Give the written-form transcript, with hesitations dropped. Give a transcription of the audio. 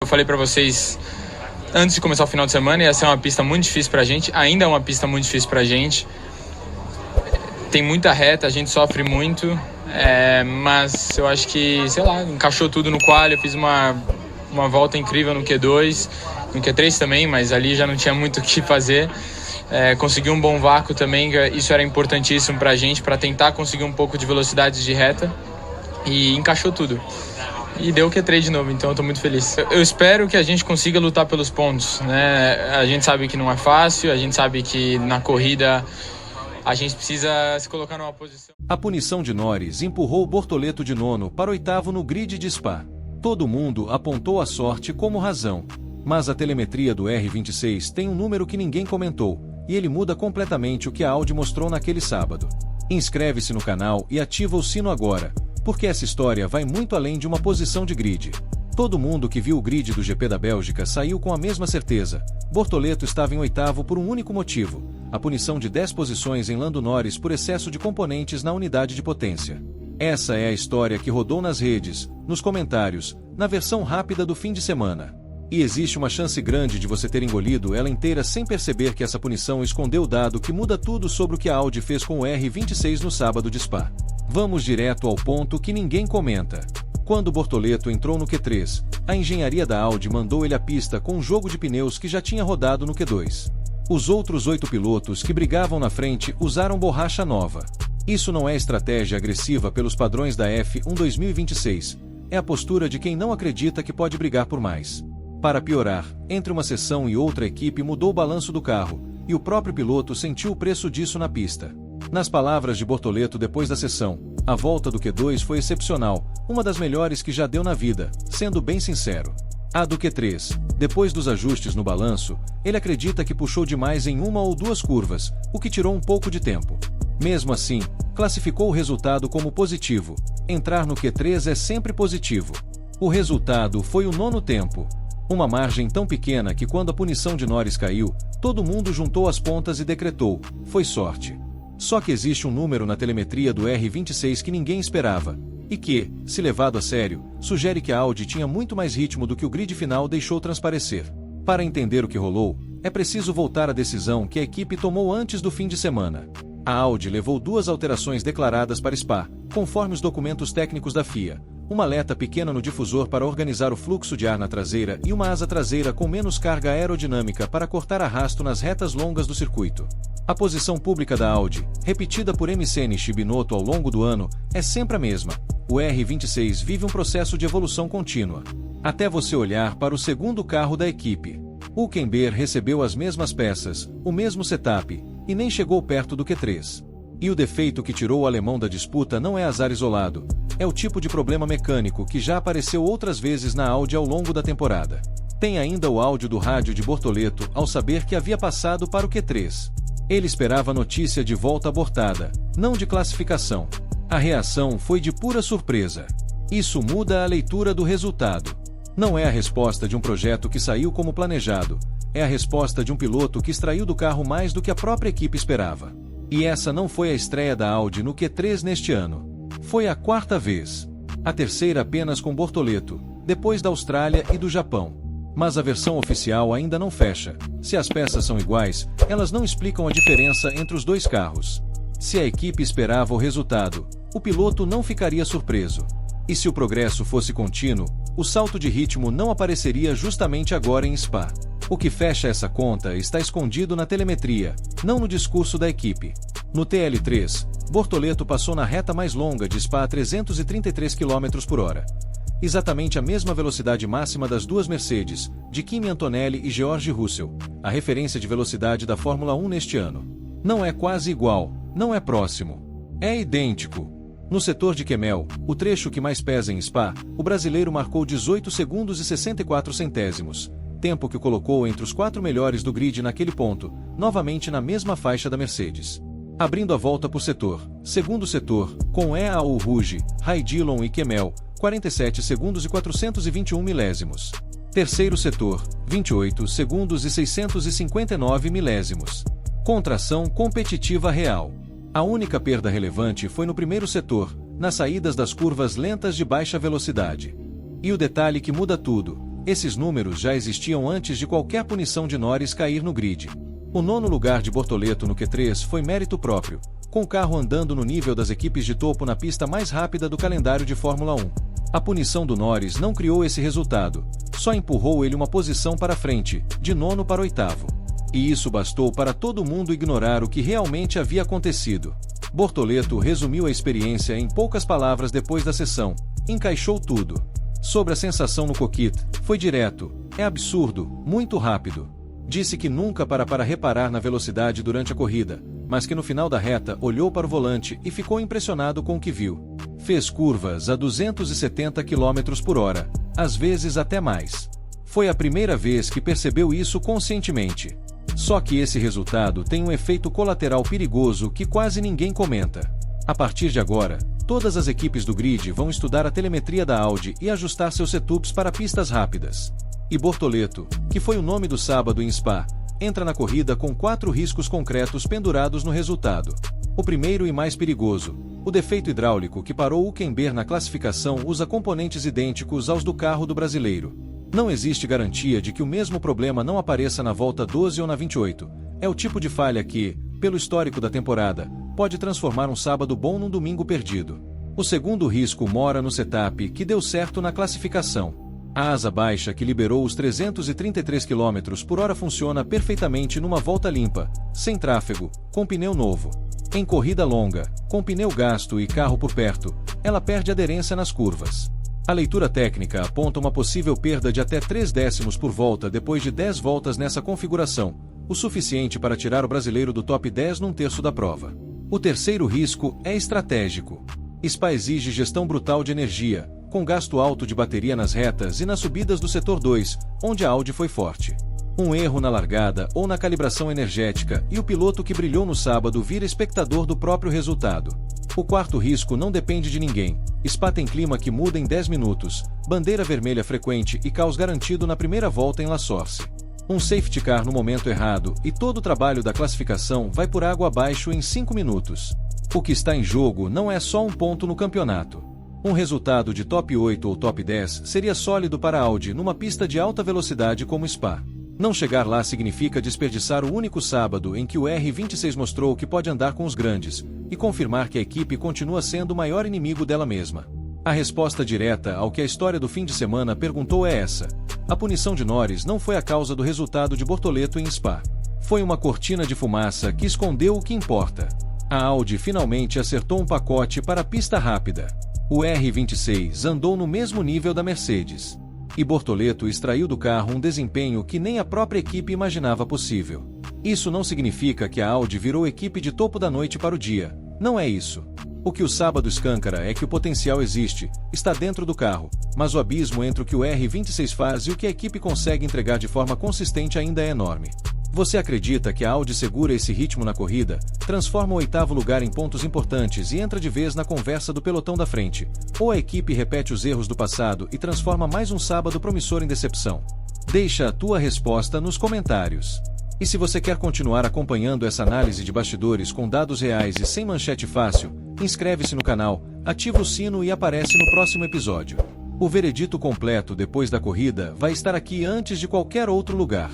Eu falei para vocês antes de começar o final de semana, ia ser uma pista muito difícil pra gente, ainda é uma pista muito difícil pra gente. Tem muita reta, a gente sofre muito, mas eu acho que, sei lá, encaixou tudo no quali. Eu fiz uma volta incrível no Q2, no Q3 também, mas ali já não tinha muito o que fazer. Consegui um bom vácuo também, isso era importantíssimo pra gente, para tentar conseguir um pouco de velocidade de reta, e encaixou tudo. E deu o Q3 de novo, então eu tô muito feliz. Eu espero que a gente consiga lutar pelos pontos, né? A gente sabe que não é fácil, a gente sabe que na corrida a gente precisa se colocar numa posição... A punição de Norris empurrou Bortoleto de nono para oitavo no grid de Spa. Todo mundo apontou a sorte como razão. Mas a telemetria do R26 tem um número que ninguém comentou, e ele muda completamente o que a Audi mostrou naquele sábado. Inscreve-se no canal e ativa o sino agora, porque essa história vai muito além de uma posição de grid. Todo mundo que viu o grid do GP da Bélgica saiu com a mesma certeza. Bortoleto estava em oitavo por um único motivo: a punição de 10 posições em Lando Norris por excesso de componentes na unidade de potência. Essa é a história que rodou nas redes, nos comentários, na versão rápida do fim de semana. E existe uma chance grande de você ter engolido ela inteira sem perceber que essa punição escondeu o dado que muda tudo sobre o que a Audi fez com o R26 no sábado de Spa. Vamos direto ao ponto que ninguém comenta. Quando Bortoleto entrou no Q3, a engenharia da Audi mandou ele à pista com um jogo de pneus que já tinha rodado no Q2. Os outros 8 pilotos que brigavam na frente usaram borracha nova. Isso não é estratégia agressiva pelos padrões da F1 2026, é a postura de quem não acredita que pode brigar por mais. Para piorar, entre uma sessão e outra a equipe mudou o balanço do carro, e o próprio piloto sentiu o preço disso na pista. Nas palavras de Bortoleto depois da sessão, a volta do Q2 foi excepcional, uma das melhores que já deu na vida, sendo bem sincero. A do Q3, depois dos ajustes no balanço, ele acredita que puxou demais em uma ou duas curvas, o que tirou um pouco de tempo. Mesmo assim, classificou o resultado como positivo. Entrar no Q3 é sempre positivo. O resultado foi o 9º tempo. Uma margem tão pequena que quando a punição de Norris caiu, todo mundo juntou as pontas e decretou: foi sorte. Só que existe um número na telemetria do R26 que ninguém esperava, e que, se levado a sério, sugere que a Audi tinha muito mais ritmo do que o grid final deixou transparecer. Para entender o que rolou, é preciso voltar à decisão que a equipe tomou antes do fim de semana. A Audi levou 2 alterações declaradas para Spa, conforme os documentos técnicos da FIA: uma aleta pequena no difusor para organizar o fluxo de ar na traseira e uma asa traseira com menos carga aerodinâmica para cortar arrasto nas retas longas do circuito. A posição pública da Audi, repetida por Mcenish e Binotto ao longo do ano, é sempre a mesma. O R26 vive um processo de evolução contínua. Até você olhar para o segundo carro da equipe. Hülkenberg recebeu as mesmas peças, o mesmo setup, e nem chegou perto do Q3. E o defeito que tirou o alemão da disputa não é azar isolado, é o tipo de problema mecânico que já apareceu outras vezes na Audi ao longo da temporada. Tem ainda o áudio do rádio de Bortoleto ao saber que havia passado para o Q3. Ele esperava a notícia de volta abortada, não de classificação. A reação foi de pura surpresa. Isso muda a leitura do resultado. Não é a resposta de um projeto que saiu como planejado, é a resposta de um piloto que extraiu do carro mais do que a própria equipe esperava. E essa não foi a estreia da Audi no Q3 neste ano. Foi a 4ª vez. A terceira apenas com Bortoleto, depois da Austrália e do Japão. Mas a versão oficial ainda não fecha. Se as peças são iguais, elas não explicam a diferença entre os 2 carros. Se a equipe esperava o resultado, o piloto não ficaria surpreso. E se o progresso fosse contínuo, o salto de ritmo não apareceria justamente agora em Spa. O que fecha essa conta está escondido na telemetria, não no discurso da equipe. No TL3, Bortoleto passou na reta mais longa de Spa a 333 km/h. Exatamente a mesma velocidade máxima das 2 Mercedes, de Kimi Antonelli e George Russell, a referência de velocidade da Fórmula 1 neste ano. Não é quase igual, não é próximo. É idêntico. No setor de Kemmel, o trecho que mais pesa em Spa, o brasileiro marcou 18 segundos e 64 centésimos, tempo que o colocou entre os 4 melhores do grid naquele ponto, novamente na mesma faixa da Mercedes. Abrindo a volta por setor, segundo setor, com EAU Rouge, Raidillon e Kemmel, 47 segundos e 421 milésimos. Terceiro setor, 28 segundos e 659 milésimos. Contração competitiva real. A única perda relevante foi no primeiro setor, nas saídas das curvas lentas de baixa velocidade. E o detalhe que muda tudo: Esses números já existiam antes de qualquer punição de Norris cair no grid. O 9º lugar de Bortoleto no Q3 foi mérito próprio, com o carro andando no nível das equipes de topo na pista mais rápida do calendário de Fórmula 1. A punição do Norris não criou esse resultado, só empurrou ele uma posição para frente, de 9º para 8º. E isso bastou para todo mundo ignorar o que realmente havia acontecido. Bortoleto resumiu a experiência em poucas palavras depois da sessão, encaixou tudo. Sobre a sensação no cockpit, foi direto, é absurdo, muito rápido. Disse que nunca para reparar na velocidade durante a corrida, mas que no final da reta olhou para o volante e ficou impressionado com o que viu. Fez curvas a 270 km/h, às vezes até mais. Foi a primeira vez que percebeu isso conscientemente. Só que esse resultado tem um efeito colateral perigoso que quase ninguém comenta. A partir de agora, todas as equipes do grid vão estudar a telemetria da Audi e ajustar seus setups para pistas rápidas. E Bortoleto, que foi o nome do sábado em Spa, entra na corrida com 4 riscos concretos pendurados no resultado. O primeiro e mais perigoso, o defeito hidráulico que parou Hülkenberg na classificação usa componentes idênticos aos do carro do brasileiro. Não existe garantia de que o mesmo problema não apareça na volta 12 ou na 28. É o tipo de falha que, pelo histórico da temporada, pode transformar um sábado bom num domingo perdido. O segundo risco mora no setup que deu certo na classificação. A asa baixa que liberou os 333 km/h funciona perfeitamente numa volta limpa, sem tráfego, com pneu novo. Em corrida longa, com pneu gasto e carro por perto, ela perde aderência nas curvas. A leitura técnica aponta uma possível perda de até 3 décimos por volta depois de 10 voltas nessa configuração, o suficiente para tirar o brasileiro do top 10 num terço da prova. O terceiro risco é estratégico. Spa exige gestão brutal de energia, com gasto alto de bateria nas retas e nas subidas do setor 2, onde a Audi foi forte. Um erro na largada ou na calibração energética e o piloto que brilhou no sábado vira espectador do próprio resultado. O quarto risco não depende de ninguém. Spa tem clima que muda em 10 minutos, bandeira vermelha frequente e caos garantido na primeira volta em La Source. Um safety car no momento errado e todo o trabalho da classificação vai por água abaixo em 5 minutos. O que está em jogo não é só um ponto no campeonato. Um resultado de top 8 ou top 10 seria sólido para a Audi numa pista de alta velocidade como Spa. Não chegar lá significa desperdiçar o único sábado em que o R26 mostrou que pode andar com os grandes, e confirmar que a equipe continua sendo o maior inimigo dela mesma. A resposta direta ao que a história do fim de semana perguntou é essa. A punição de Norris não foi a causa do resultado de Bortoleto em Spa. Foi uma cortina de fumaça que escondeu o que importa. A Audi finalmente acertou um pacote para a pista rápida. O R26 andou no mesmo nível da Mercedes. E Bortoleto extraiu do carro um desempenho que nem a própria equipe imaginava possível. Isso não significa que a Audi virou equipe de topo da noite para o dia. Não é isso. O que o sábado escancara é que o potencial existe, está dentro do carro, mas o abismo entre o que o R26 faz e o que a equipe consegue entregar de forma consistente ainda é enorme. Você acredita que a Audi segura esse ritmo na corrida, transforma o 8º lugar em pontos importantes e entra de vez na conversa do pelotão da frente? Ou a equipe repete os erros do passado e transforma mais um sábado promissor em decepção? Deixa a tua resposta nos comentários. E se você quer continuar acompanhando essa análise de bastidores com dados reais e sem manchete fácil, inscreve-se no canal, ativa o sino e aparece no próximo episódio. O veredito completo depois da corrida vai estar aqui antes de qualquer outro lugar.